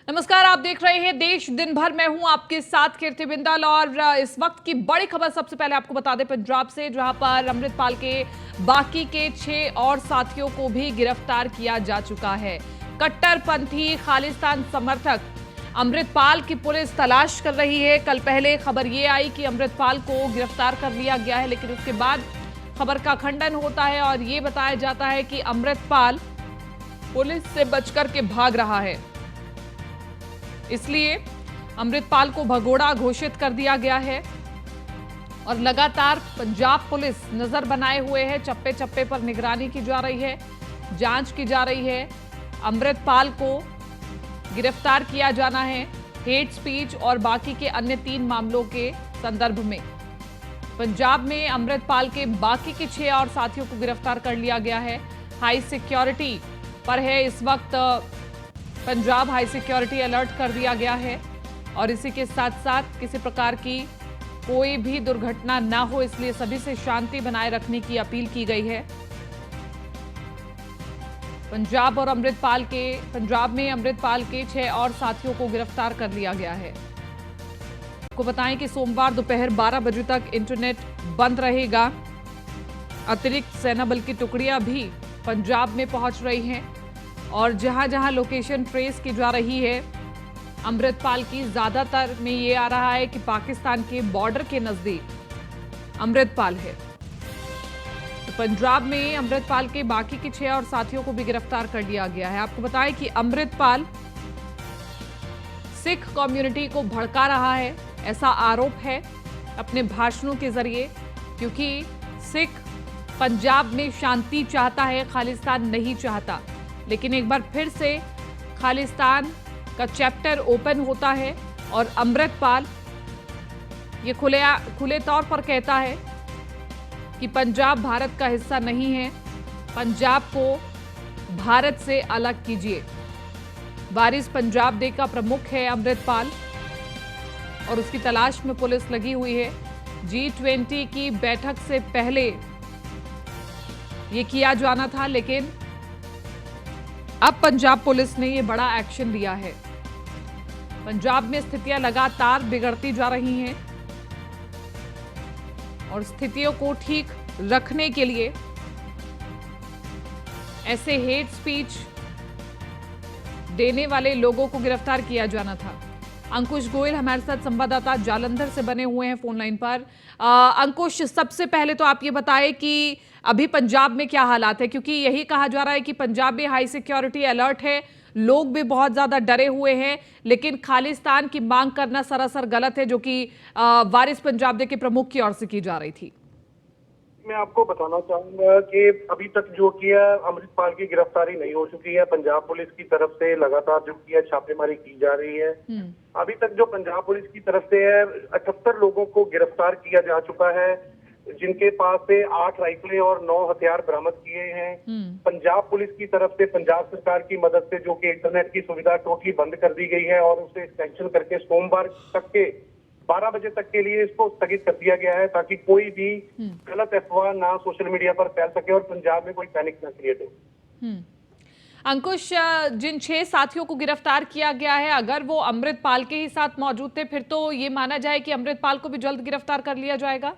नमस्कार, आप देख रहे हैं देश दिन भर। मैं हूं आपके साथ कीर्ति बिंदल और इस वक्त की बड़ी खबर सबसे पहले आपको बता दें पंजाब से, जहां पर अमृतपाल के बाकी के 6 और साथियों को भी गिरफ्तार किया जा चुका है। कट्टरपंथी खालिस्तान समर्थक अमृतपाल की पुलिस तलाश कर रही है। कल पहले खबर ये आई कि अमृतपाल को गिरफ्तार कर लिया गया है, लेकिन उसके बाद खबर का खंडन होता है और ये बताया जाता है कि अमृतपाल पुलिस से बचकर के भाग रहा है। इसलिए अमृतपाल को भगोड़ा घोषित कर दिया गया है और लगातार पंजाब पुलिस नजर बनाए हुए है। चप्पे चप्पे पर निगरानी की जा रही है, जांच की जा रही है। अमृतपाल को गिरफ्तार किया जाना है हेट स्पीच और बाकी के अन्य 3 मामलों के संदर्भ में। पंजाब में अमृतपाल के बाकी के 6 और साथियों को गिरफ्तार कर लिया गया है। हाई सिक्योरिटी पर है इस वक्त पंजाब, हाई सिक्योरिटी अलर्ट कर दिया गया है और इसी के साथ साथ किसी प्रकार की कोई भी दुर्घटना ना हो, इसलिए सभी से शांति बनाए रखने की अपील की गई है। पंजाब में अमृतपाल के 6 और साथियों को गिरफ्तार कर लिया गया है। आपको बताएं कि सोमवार दोपहर 12 बजे तक इंटरनेट बंद रहेगा। अतिरिक्त सेना बल की टुकड़ियां भी पंजाब में पहुंच रही हैं और जहां जहां लोकेशन ट्रेस की जा रही है अमृतपाल की, ज्यादातर में ये आ रहा है कि पाकिस्तान के बॉर्डर के नजदीक अमृतपाल है। तो पंजाब में अमृतपाल के बाकी के 6 और साथियों को भी गिरफ्तार कर लिया गया है। आपको बताएं कि अमृतपाल सिख कम्युनिटी को भड़का रहा है, ऐसा आरोप है अपने भाषणों के जरिए, क्योंकि सिख पंजाब में शांति चाहता है, खालिस्तान नहीं चाहता। लेकिन एक बार फिर से खालिस्तान का चैप्टर ओपन होता है और अमृतपाल ये खुले तौर पर कहता है कि पंजाब भारत का हिस्सा नहीं है, पंजाब को भारत से अलग कीजिए। वारिस पंजाब डे का प्रमुख है अमृतपाल और उसकी तलाश में पुलिस लगी हुई है। G20 की बैठक से पहले ये किया जाना था, लेकिन अब पंजाब पुलिस ने ये बड़ा एक्शन लिया है। पंजाब में स्थितियां लगातार बिगड़ती जा रही हैं और स्थितियों को ठीक रखने के लिए ऐसे हेट स्पीच देने वाले लोगों को गिरफ्तार किया जाना था। अंकुश गोयल हमारे साथ संवाददाता जालंधर से बने हुए हैं फोन लाइन पर। अंकुश, सबसे पहले तो आप ये बताएं कि अभी पंजाब में क्या हालात है, क्योंकि यही कहा जा रहा है कि पंजाब में हाई सिक्योरिटी अलर्ट है, लोग भी बहुत ज्यादा डरे हुए हैं, लेकिन खालिस्तान की मांग करना सरासर गलत है, जो कि वारिस पंजाब डे के प्रमुख की ओर से की जा रही थी। मैं आपको बताना चाहूंगा कि अभी तक जो किया अमृतपाल की गिरफ्तारी नहीं हो चुकी है। पंजाब पुलिस की तरफ से लगातार जो किया छापेमारी की जा रही है। अभी तक जो पंजाब पुलिस की तरफ से है 78 लोगों को गिरफ्तार किया जा चुका है, जिनके पास से 8 राइफलें और 9 हथियार बरामद किए हैं। पंजाब पुलिस की तरफ से पंजाब सरकार की मदद से जो कि इंटरनेट की सुविधा टोटली बंद कर दी गई है और उसे एक्सटेंशन करके सोमवार तक के 12 बजे तक के लिए इसको स्थगित कर दिया गया है, ताकि कोई भी गलत अफवाह ना सोशल मीडिया पर फैल सके और पंजाब में कोई पैनिक ना क्रिएट हो। अंकुश, जिन 6 साथियों को गिरफ्तार किया गया है, अगर वो अमृतपाल के ही साथ मौजूद थे, फिर तो ये माना जाए कि अमृतपाल को भी जल्द गिरफ्तार कर लिया जाएगा।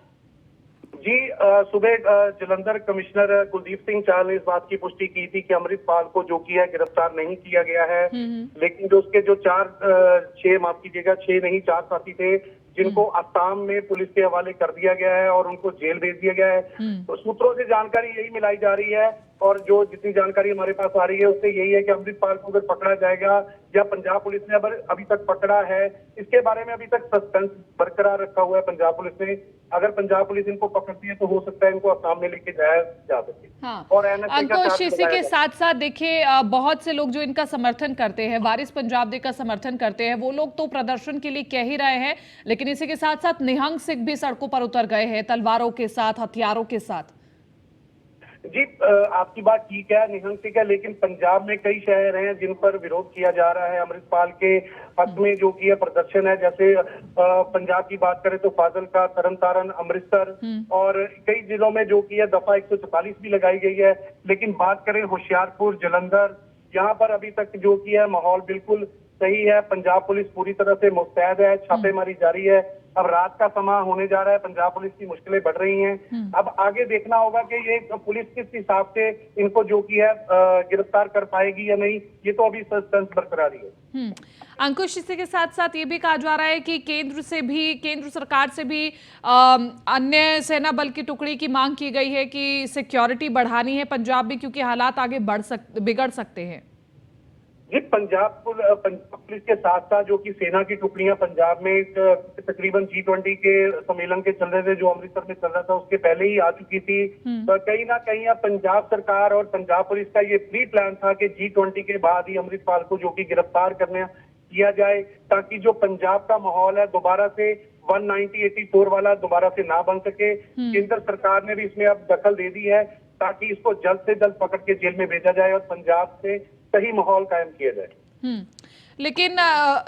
जी, सुबह जलंधर कमिश्नर कुलदीप सिंह चाहल ने इस बात की पुष्टि की थी कि अमृतपाल को जो किया गिरफ्तार नहीं किया गया है, लेकिन जो उसके जो 6 नहीं 4 साथी थे, जिनको असम में पुलिस के हवाले कर दिया गया है और उनको जेल भेज दिया गया है। तो सूत्रों से जानकारी यही मिलाई जा रही है और जो जितनी जानकारी हमारे पास आ रही है उससे यही है कि अमृतपाल को अगर पकड़ा जाएगा या पंजाब पुलिस ने अभी तक पकड़ा है, इसके बारे में अभी तक सस्पेंस बरकरार रखा हुआ है पंजाब पुलिस ने। अगर पंजाब पुलिस इनको पकड़ती है तो हो सकता है इनको असम में लेके जाया जा सके। हाँ। और अंकुश, इसी के साथ साथ देखिए, बहुत से लोग जो इनका समर्थन करते हैं, वारिस पंजाब डे का समर्थन करते हैं, वो लोग तो प्रदर्शन के लिए कह ही रहे हैं, लेकिन इसी के साथ साथ निहंग सिख भी सड़कों पर उतर गए हैं तलवारों के साथ, हथियारों के साथ। जी, आपकी बात ठीक है, निहंग सिख है, लेकिन पंजाब में कई शहर हैं जिन पर विरोध किया जा रहा है अमृतपाल के हक में जो किया प्रदर्शन है। जैसे पंजाब की बात करें तो फाजिलका, तरनतारन, अमृतसर और कई जिलों में जो किया दफा 144 भी लगाई गई है। लेकिन बात करें होशियारपुर, जलंधर, यहाँ पर अभी तक जो किया माहौल बिल्कुल सही है, पंजाब पुलिस पूरी तरह से मुस्तैद है, छापेमारी जारी है। अब रात का समय होने जा रहा है, पंजाब पुलिस की मुश्किलें बढ़ रही हैं। अब आगे देखना होगा कि ये पुलिस किस हिसाब से इनको जो की है गिरफ्तार कर पाएगी या नहीं, ये तो अभी सस्पेंस बरकरार ही है। अंकुश, इसी के साथ साथ ये भी कहा जा रहा है कि केंद्र सरकार से भी अन्य सेना बल की टुकड़ी की मांग की गई है कि सिक्योरिटी बढ़ानी है पंजाब में, क्योंकि हालात आगे बिगड़ सकते हैं। जी, पंजाब पुलिस के साथ साथ जो कि सेना की टुकड़ियां पंजाब में तकरीबन G20 के सम्मेलन के चल रहे थे, जो अमृतसर में चल रहा था, उसके पहले ही आ चुकी थी। तो कहीं ना कहीं अब पंजाब सरकार और पंजाब पुलिस का ये प्री प्लान था कि G20 के बाद ही अमृतपाल को जो कि गिरफ्तार करने किया जाए, ताकि जो पंजाब का माहौल है दोबारा से 190-84 वाला दोबारा से ना बन सके। केंद्र सरकार ने भी इसमें अब दखल दे दी है ताकि इसको जल्द से जल्द पकड़ के जेल में भेजा जाए और पंजाब से सही माहौल कायम किया जाए। लेकिन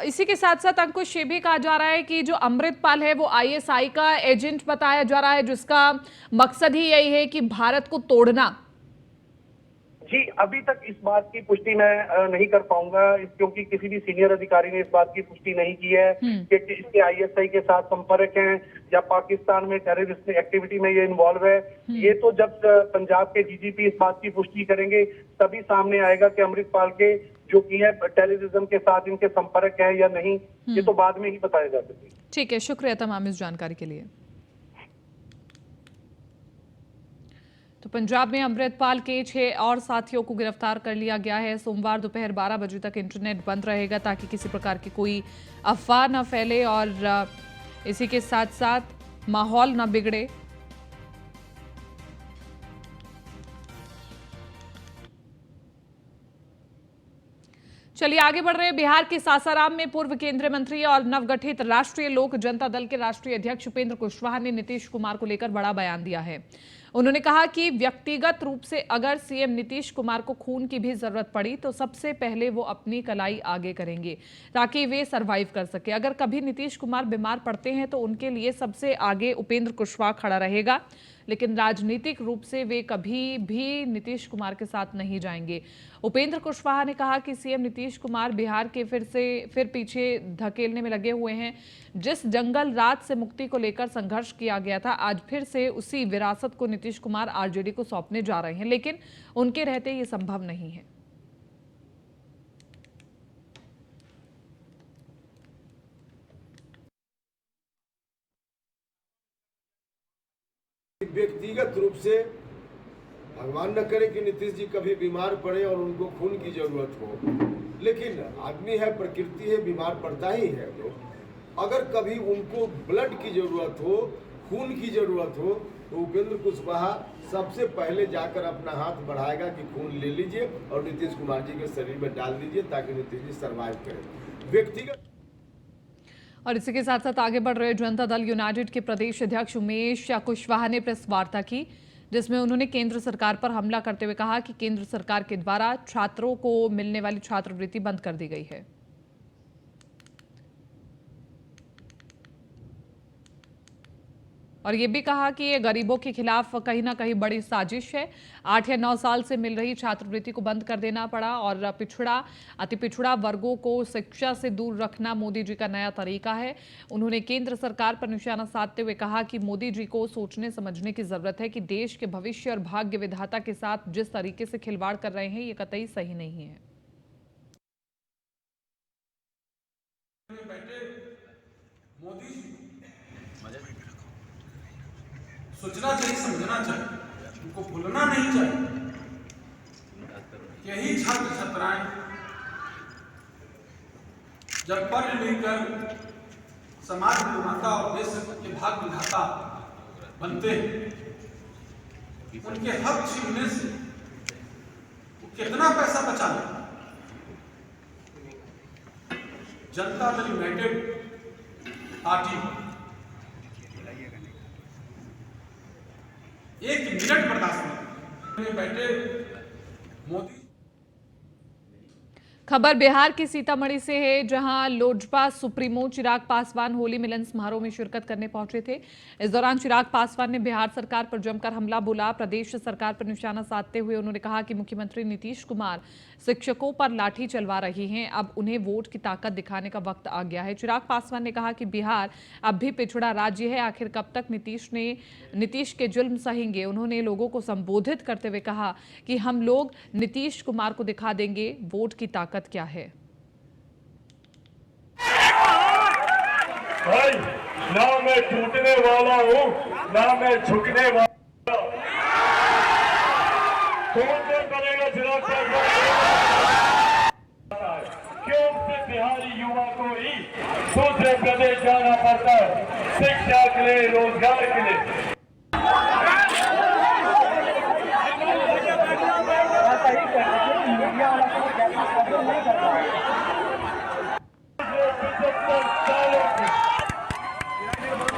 इसी के साथ साथ अंकुश, ये भी कहा जा रहा है कि जो अमृतपाल है वो ISI का एजेंट बताया जा रहा है, जिसका मकसद ही यही है कि भारत को तोड़ना। जी, अभी तक इस बात की पुष्टि मैं नहीं कर पाऊंगा, क्योंकि किसी भी सीनियर अधिकारी ने इस बात की पुष्टि नहीं की है कि इसके ISI के साथ संपर्क हैं या पाकिस्तान में टेररिस्ट एक्टिविटी में ये इन्वॉल्व है। ये तो जब पंजाब के DGP इस बात की पुष्टि करेंगे तभी सामने आएगा कि अमृतपाल के जो की है टेररिज्म के साथ इनके संपर्क है या नहीं, ये तो बाद में ही बताया जा सके। ठीक है, शुक्रिया तमाम इस जानकारी के लिए। तो पंजाब में अमृतपाल के 6 और साथियों को गिरफ्तार कर लिया गया है। सोमवार दोपहर 12 बजे तक इंटरनेट बंद रहेगा ताकि किसी प्रकार की कोई अफवाह न फैले और इसी के साथ साथ माहौल न बिगड़े। चलिए आगे बढ़ रहे हैं। बिहार के सासाराम में पूर्व केंद्रीय मंत्री और नवगठित राष्ट्रीय लोक जनता दल के राष्ट्रीय अध्यक्ष उपेंद्र कुशवाहा ने नीतीश कुमार को लेकर बड़ा बयान दिया है। उन्होंने कहा कि व्यक्तिगत रूप से अगर सीएम नीतीश कुमार को खून की भी जरूरत पड़ी तो सबसे पहले वो अपनी कलाई आगे करेंगे ताकि वे सरवाइव कर सके। अगर कभी नीतीश कुमार बीमार पड़ते हैं तो उनके लिए सबसे आगे उपेंद्र कुशवाहा खड़ा रहेगा, लेकिन राजनीतिक रूप से वे कभी भी नीतीश कुमार के साथ नहीं जाएंगे। उपेंद्र कुशवाहा ने कहा कि सीएम नीतीश कुमार बिहार के फिर पीछे धकेलने में लगे हुए हैं। जिस जंगल राज से मुक्ति को लेकर संघर्ष किया गया था, आज फिर से उसी विरासत को नीतीश कुमार आरजेडी को सौंपने जा रहे हैं, लेकिन उनके रहते ये संभव नहीं है। व्यक्तिगत रूप से भगवान न करे कि नीतीश जी कभी बीमार पड़े और उनको खून की जरूरत हो, लेकिन आदमी है, प्रकृति है, बीमार पड़ता ही है लोग। अगर कभी उनको ब्लड की जरूरत हो, खून की जरूरत हो, तो उपेंद्र कुशवाहा सबसे पहले जाकर अपना हाथ बढ़ाएगा कि खून ले लीजिए और नीतीश कुमार जी के शरीर में डाल दीजिए ताकि नीतीश जी सर्वाइव करें। व्यक्तिगत। और इसी के साथ साथ आगे बढ़ रहे जनता दल यूनाइटेड के प्रदेश अध्यक्ष उमेश कुशवाहा ने प्रेस वार्ता की, जिसमें उन्होंने केंद्र सरकार पर हमला करते हुए कहा कि केंद्र सरकार के द्वारा छात्रों को मिलने वाली छात्रवृत्ति बंद कर दी गई है। और ये भी कहा कि ये गरीबों के खिलाफ कहीं ना कहीं बड़ी साजिश है। 8 या 9 साल से मिल रही छात्रवृत्ति को बंद कर देना पड़ा और अति पिछड़ा वर्गों को शिक्षा से दूर रखना मोदी जी का नया तरीका है। उन्होंने केंद्र सरकार पर निशाना साधते हुए कहा कि मोदी जी को सोचने समझने की जरूरत है कि देश के भविष्य और भाग्य विधाता के साथ जिस तरीके से खिलवाड़ कर रहे हैं ये कतई सही नहीं है। मोदी जी सोचना चाहिए, समझना चाहिए, उनको भूलना नहीं चाहिए। यही छात्र छात्राएं जब पढ़ लिखकर समाज निर्माता और देश के भाग्य विधाता बनते हैं, उनके हक छीनने से वो कितना पैसा बचा ले। Janata Dal United party 1 minute बर्दाश्त नहीं। बैठे मोदी। खबर बिहार के सीतामढ़ी से है, जहां लोजपा सुप्रीमो चिराग पासवान होली मिलन समारोह में शिरकत करने पहुंचे थे। इस दौरान चिराग पासवान ने बिहार सरकार पर जमकर हमला बोला। प्रदेश सरकार पर निशाना साधते हुए उन्होंने कहा कि मुख्यमंत्री नीतीश कुमार शिक्षकों पर लाठी चलवा रही हैं, अब उन्हें वोट की ताकत दिखाने का वक्त आ गया है। चिराग पासवान ने कहा कि बिहार अब भी पिछड़ा राज्य है, आखिर कब तक नीतीश के जुल्म सहेंगे। उन्होंने लोगों को संबोधित करते हुए कहा कि हम लोग नीतीश कुमार को दिखा देंगे वोट की ताकत क्या है। भाई, ना मैं टूटने वाला हूँ ना मैं झुकने वाला। कौन करेगा चिराग पासवान? क्यों से बिहारी युवा को ही दूसरे प्रदेश जाना पड़ता है शिक्षा के लिए, रोजगार के लिए।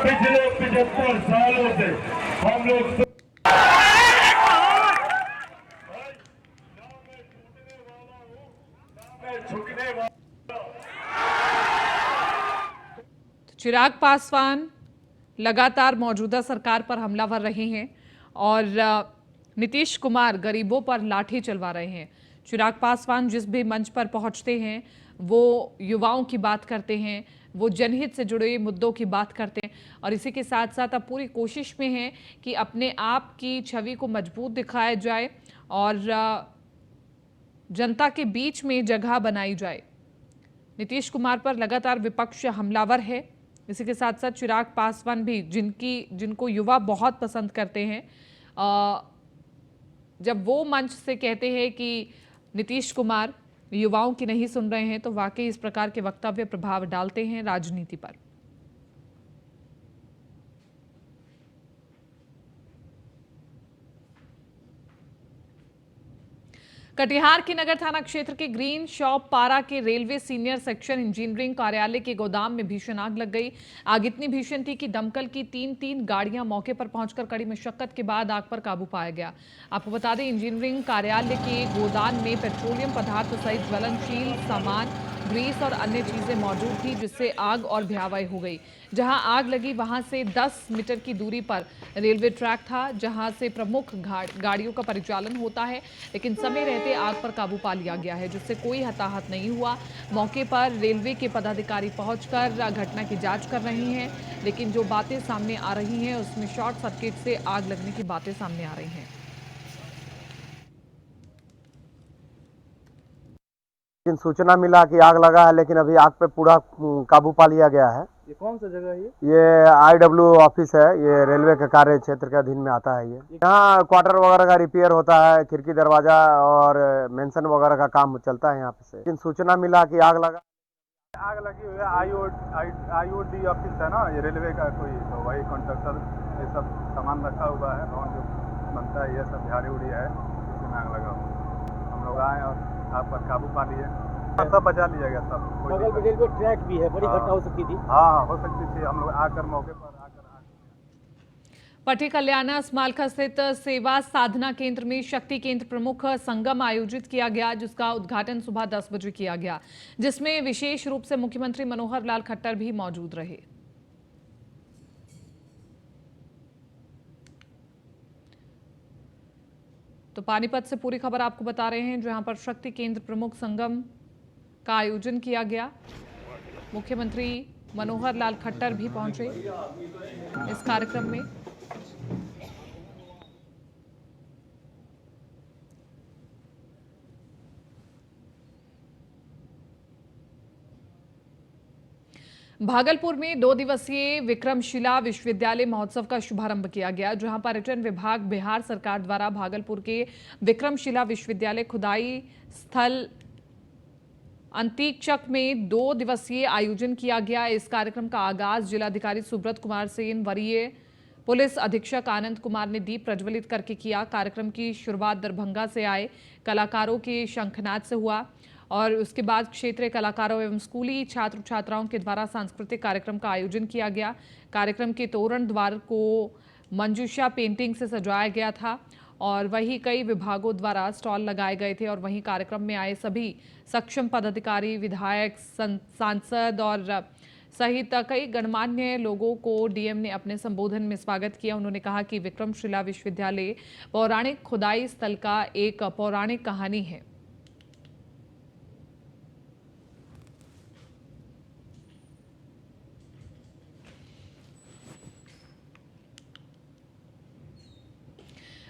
पिछले 75 सालों से हम लोग झुकने वाला। चिराग पासवान लगातार मौजूदा सरकार पर हमलावर रहे हैं और नीतीश कुमार गरीबों पर लाठी चलवा रहे हैं। चिराग पासवान जिस भी मंच पर पहुंचते हैं वो युवाओं की बात करते हैं, वो जनहित से जुड़े मुद्दों की बात करते हैं और इसी के साथ साथ अब पूरी कोशिश में हैं कि अपने आप की छवि को मजबूत दिखाया जाए और जनता के बीच में जगह बनाई जाए। नीतीश कुमार पर लगातार विपक्ष हमलावर है। इसी के साथ साथ चिराग पासवान भी जिनको युवा बहुत पसंद करते हैं, जब वो मंच से कहते हैं कि नीतीश कुमार युवाओं की नहीं सुन रहे हैं, तो वाकई इस प्रकार के वक्तव्य प्रभाव डालते हैं राजनीति पर। कटिहार के नगर थाना क्षेत्र के ग्रीन शॉप पारा के रेलवे सीनियर सेक्शन इंजीनियरिंग कार्यालय के गोदाम में भीषण आग लग गई। आग इतनी भीषण थी कि दमकल की तीन गाड़ियां मौके पर पहुंचकर कड़ी मशक्कत के बाद आग पर काबू पाया गया। आपको बता दें, इंजीनियरिंग कार्यालय के गोदाम में पेट्रोलियम पदार्थ सहित ज्वलनशील सामान, ग्रीस और अन्य चीजें मौजूद थी, जिससे आग और भयावह हो गई। जहां आग लगी वहां से 10 मीटर की दूरी पर रेलवे ट्रैक था, जहां से प्रमुख गाड़ियों का परिचालन होता है, लेकिन समय रहते आग पर काबू पा लिया गया है, जिससे कोई हताहत नहीं हुआ। मौके पर रेलवे के पदाधिकारी पहुंचकर घटना की जांच कर रहे हैं, लेकिन जो बातें सामने आ रही हैं उसमें शॉर्ट सर्किट से आग लगने की बातें सामने आ रही हैं। लेकिन सूचना मिला कि आग लगा है, लेकिन अभी आग पे पूरा काबू पा लिया गया है। ये कौन सा जगह है? ये IW ऑफिस है, ये रेलवे के कार्य क्षेत्र के अधीन में आता है। ये यहाँ क्वार्टर वगैरह का रिपेयर होता है, खिड़की दरवाजा और मेंशन वगैरह का काम चलता है यहाँ पे से। लेकिन सूचना मिला कि आग लगा। आग लगी हुई है IOD ऑफिस है ना, ये रेलवे का कोई, तो वही कॉन्ट्रैक्टर ये सब सामान रखा हुआ है, भवन जो बनता है, ये सब झाड़ी उड़ी है, इसमें आग लगा हुआ। हम लोग आए और आग पर काबू पा लिए, सब बचा लिया गया सब। बगल में रेलवे ट्रैक भी है, बड़ी घटना हो सकती थी। हाँ, हो सकती थी। हम लोग आकर मौके पर पटी कल्याणा स्मारक स्थित सेवा साधना केंद्र में शक्ति केंद्र प्रमुख संगम आयोजित किया गया, जिसका उद्घाटन सुबह 10 बजे किया गया, जिसमें विशेष रूप से मुख्यमंत्री मनोहर लाल खट्टर भी मौजूद रहे। तो पानीपत से पूरी खबर आपको बता रहे हैं, जहां पर शक्ति केंद्र प्रमुख संगम का आयोजन किया गया। मुख्यमंत्री मनोहर लाल खट्टर भी पहुंचे इस कार्यक्रम में। भागलपुर में 2 दिवसीय विक्रमशिला विश्वविद्यालय महोत्सव का शुभारंभ किया गया, जहां पर्यटन विभाग बिहार सरकार द्वारा भागलपुर के विक्रमशिला विश्वविद्यालय खुदाई स्थल अंतीचक में 2 दिवसीय आयोजन किया गया। इस कार्यक्रम का आगाज जिलाधिकारी सुब्रत कुमार सेन, वरीय पुलिस अधीक्षक आनंद कुमार ने दीप प्रज्वलित करके किया। कार्यक्रम की शुरुआत दरभंगा से आए कलाकारों के शंखनाद से हुआ और उसके बाद क्षेत्रीय कलाकारों एवं स्कूली छात्र छात्राओं के द्वारा सांस्कृतिक कार्यक्रम का आयोजन किया गया। कार्यक्रम के तोरण द्वार को मंजूषा पेंटिंग से सजाया गया था और वहीं कई विभागों द्वारा स्टॉल लगाए गए थे और वहीं कार्यक्रम में आए सभी सक्षम पदाधिकारी, विधायक, सांसद और सहित कई गणमान्य लोगों को डीएम ने अपने संबोधन में स्वागत किया। उन्होंने कहा कि विक्रमशिला विश्वविद्यालय पौराणिक खुदाई स्थल का एक पौराणिक कहानी है।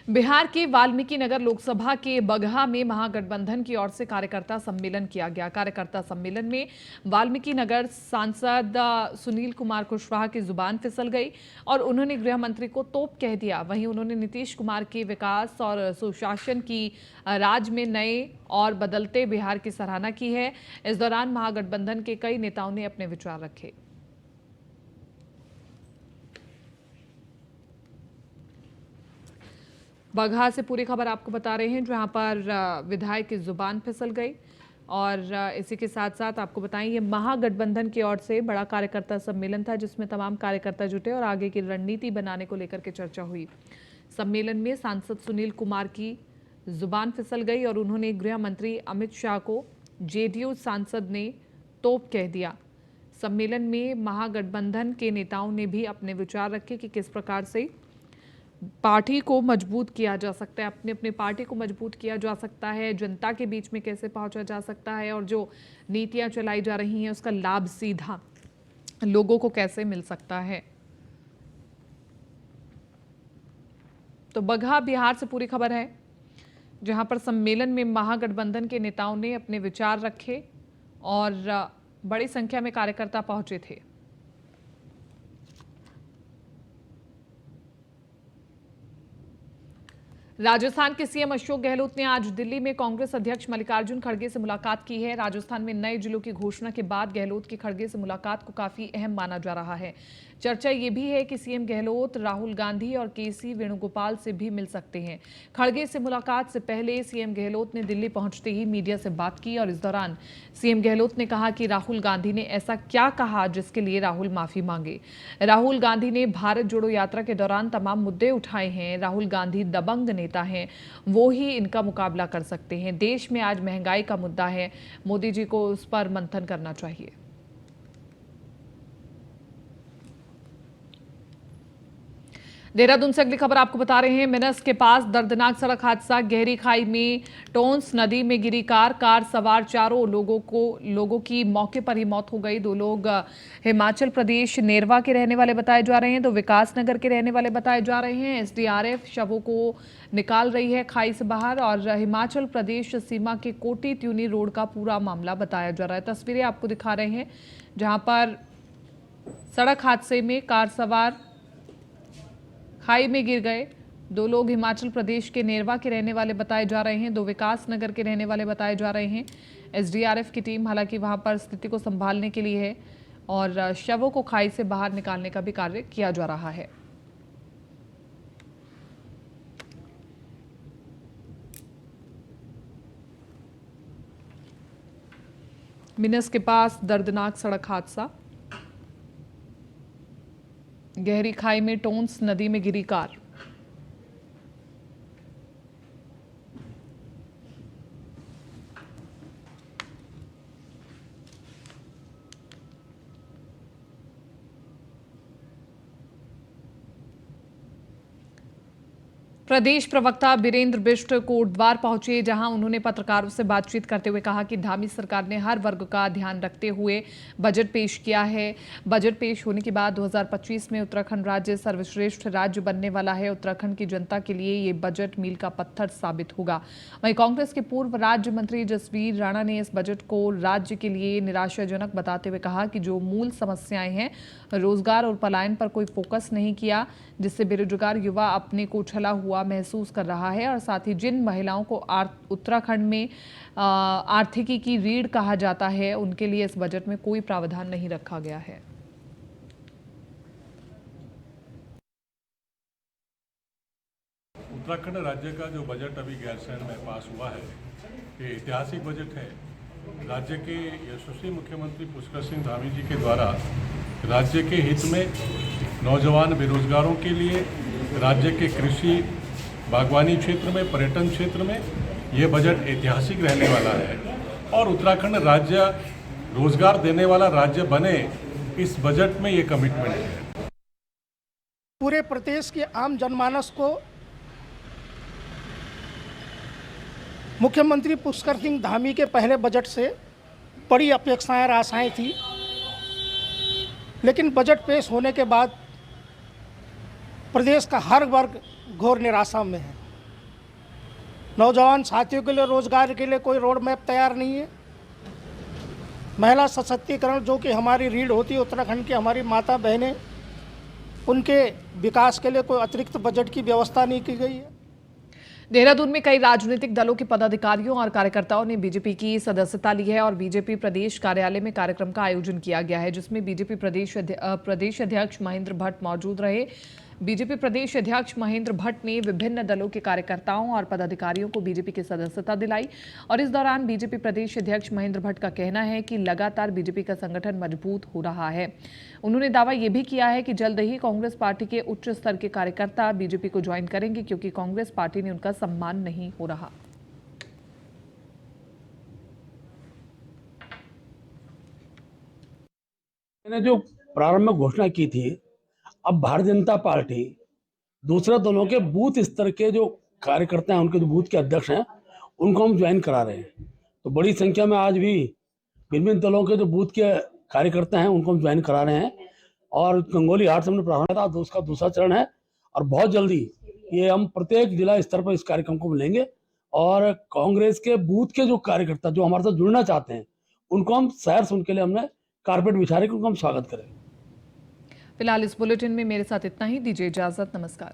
बिहार के वाल्मीकि नगर लोकसभा के बगहा में महागठबंधन की ओर से कार्यकर्ता सम्मेलन किया गया। कार्यकर्ता सम्मेलन में वाल्मीकि नगर सांसद सुनील कुमार कुशवाहा की जुबान फिसल गई और उन्होंने गृह मंत्री को तोप कह दिया। वहीं उन्होंने नीतीश कुमार के विकास और सुशासन की राज में नए और बदलते बिहार की सराहना की है। इस दौरान महागठबंधन के कई नेताओं ने अपने विचार रखे। बगहा से पूरी खबर आपको बता रहे हैं, जहां पर विधायक की जुबान फिसल गई। और इसी के साथ साथ आपको बताएं, ये महागठबंधन की ओर से बड़ा कार्यकर्ता सम्मेलन था जिसमें तमाम कार्यकर्ता जुटे और आगे की रणनीति बनाने को लेकर के चर्चा हुई। सम्मेलन में सांसद सुनील कुमार की जुबान फिसल गई और उन्होंने गृह मंत्री अमित शाह को जेडीयू सांसद ने तोप कह दिया। सम्मेलन में महागठबंधन के नेताओं ने भी अपने विचार रखे कि किस प्रकार से पार्टी को मजबूत किया जा सकता है, अपने अपने पार्टी को मजबूत किया जा सकता है, जनता के बीच में कैसे पहुंचा जा सकता है और जो नीतियां चलाई जा रही हैं उसका लाभ सीधा लोगों को कैसे मिल सकता है। तो बगहा बिहार से पूरी खबर है, जहां पर सम्मेलन में महागठबंधन के नेताओं ने अपने विचार रखे और बड़ी संख्या में कार्यकर्ता पहुंचे थे। राजस्थान के सीएम अशोक गहलोत ने आज दिल्ली में कांग्रेस अध्यक्ष मल्लिकार्जुन खड़गे से मुलाकात की है। राजस्थान में नए जिलों की घोषणा के बाद गहलोत की खड़गे से मुलाकात को काफी अहम माना जा रहा है। चर्चा ये भी है कि सीएम गहलोत राहुल गांधी और केसी वेणुगोपाल से भी मिल सकते हैं। खड़गे से मुलाकात से पहले सीएम गहलोत ने दिल्ली पहुंचते ही मीडिया से बात की और इस दौरान सीएम गहलोत ने कहा कि राहुल गांधी ने ऐसा क्या कहा जिसके लिए राहुल माफी मांगे। राहुल गांधी ने भारत जोड़ो यात्रा के दौरान तमाम मुद्दे उठाए हैं। राहुल गांधी दबंग नेता हैं, वो ही इनका मुकाबला कर सकते हैं। देश में आज महंगाई का मुद्दा है, मोदी जी को उस पर मंथन करना चाहिए। देहरादून से अगली खबर आपको बता रहे हैं, मिनस के पास दर्दनाक सड़क हादसा, गहरी खाई में टोंस नदी में गिरी कार सवार 4 लोगों की मौके पर ही मौत हो गई। 2 लोग हिमाचल प्रदेश नेरवा के रहने वाले बताए जा रहे हैं, 2 विकास नगर के रहने वाले बताए जा रहे हैं। एसडीआरएफ शवों को निकाल रही है खाई से बाहर और हिमाचल प्रदेश सीमा के कोटी त्यूनी रोड का पूरा मामला बताया जा रहा है। तस्वीरें आपको दिखा रहे हैं जहां पर सड़क हादसे में कार सवार खाई में गिर गए। 2 लोग हिमाचल प्रदेश के नेरवा के रहने वाले बताए जा रहे हैं, 2 विकास नगर के रहने वाले बताए जा रहे हैं। एसडीआरएफ की टीम हालांकि वहां पर स्थिति को संभालने के लिए है और शवों को खाई से बाहर निकालने का भी कार्य किया जा रहा है। मिनस के पास दर्दनाक सड़क हादसा, गहरी खाई में टोंस नदी में गिरी कार। प्रदेश प्रवक्ता बीरेंद्र बिष्ट कोटद्वार पहुंचे, जहां उन्होंने पत्रकारों से बातचीत करते हुए कहा कि धामी सरकार ने हर वर्ग का ध्यान रखते हुए बजट पेश किया है। बजट पेश होने के बाद 2025 में उत्तराखंड राज्य सर्वश्रेष्ठ राज्य बनने वाला है। उत्तराखंड की जनता के लिए ये बजट मील का पत्थर साबित होगा। वहीं कांग्रेस के पूर्व राज्य मंत्री जसवीर राणा ने इस बजट को राज्य के लिए निराशाजनक बताते हुए कहा कि जो मूल समस्याएं हैं, रोजगार और पलायन पर कोई फोकस नहीं किया, जिससे बेरोजगार युवा अपने को छला हुआ महसूस कर रहा है और साथ ही जिन महिलाओं को उत्तराखंड में आर्थिकी की रीढ़ कहा जाता है, उनके लिए इस बजट में कोई प्रावधान नहीं रखा गया है। उत्तराखंड राज्य का जो बजट अभी गैरसैंण में पास हुआ है, ये ऐतिहासिक बजट है। राज्य के यशस्वी मुख्यमंत्री पुष्कर सिंह धामी जी के द्वारा राज्य के हित में नौजवान बेरोजगारों के लिए, राज्य के कृषि बागवानी क्षेत्र में, पर्यटन क्षेत्र में ये बजट ऐतिहासिक रहने वाला है और उत्तराखंड राज्य रोजगार देने वाला राज्य बने, इस बजट में ये कमिटमेंट है। पूरे प्रदेश के आम जनमानस को मुख्यमंत्री पुष्कर सिंह धामी के पहले बजट से बड़ी अपेक्षाएं और आशाएं थी, लेकिन बजट पेश होने के बाद प्रदेश का हर वर्ग घोर निराशा में है। नौजवान साथियों के लिए रोजगार के लिए कोई रोड मैप तैयार नहीं है। महिला सशक्तिकरण जो कि हमारी रीढ़ होती है उत्तराखंड की, हमारी माता बहनें, उनके विकास के लिए कोई अतिरिक्त बजट की व्यवस्था नहीं की गई है। देहरादून में कई राजनीतिक दलों के पदाधिकारियों और कार्यकर्ताओं ने बीजेपी की सदस्यता ली है और बीजेपी प्रदेश कार्यालय में कार्यक्रम का आयोजन किया गया है, जिसमें बीजेपी प्रदेश अध्यक्ष महेंद्र भट्ट मौजूद रहे। बीजेपी प्रदेश अध्यक्ष महेंद्र भट्ट ने विभिन्न दलों के कार्यकर्ताओं और पदाधिकारियों को बीजेपी की सदस्यता दिलाई और इस दौरान बीजेपी प्रदेश अध्यक्ष महेंद्र भट्ट का कहना है कि लगातार बीजेपी का संगठन मजबूत हो रहा है। उन्होंने दावा यह भी किया है कि जल्द ही कांग्रेस पार्टी के उच्च स्तर के कार्यकर्ता बीजेपी को ज्वाइन करेंगे, क्योंकि कांग्रेस पार्टी ने उनका सम्मान नहीं हो रहा। मैंने जो प्रारंभ में घोषणा की थी, अब भारतीय जनता पार्टी दूसरे दलों के बूथ स्तर के जो कार्यकर्ता हैं, उनके जो बूथ के अध्यक्ष हैं, उनको हम ज्वाइन करा रहे हैं। तो बड़ी संख्या में आज भी विभिन्न दलों के जो बूथ के कार्यकर्ता हैं, उनको हम ज्वाइन करा रहे हैं और गंगोली हाट से हमने प्रारंभ था, उसका दूसरा चरण है और बहुत जल्दी ये हम प्रत्येक जिला स्तर पर इस कार्यक्रम को मिलेंगे और कांग्रेस के बूथ के जो कार्यकर्ता जो हमारे साथ जुड़ना चाहते हैं, उनको हम शहर से उनके लिए हमने कारपेट बिछा रहे, उनको हम स्वागत करें। फिलहाल इस बुलेटिन में मेरे साथ इतना ही। दीजिए इजाजत। नमस्कार।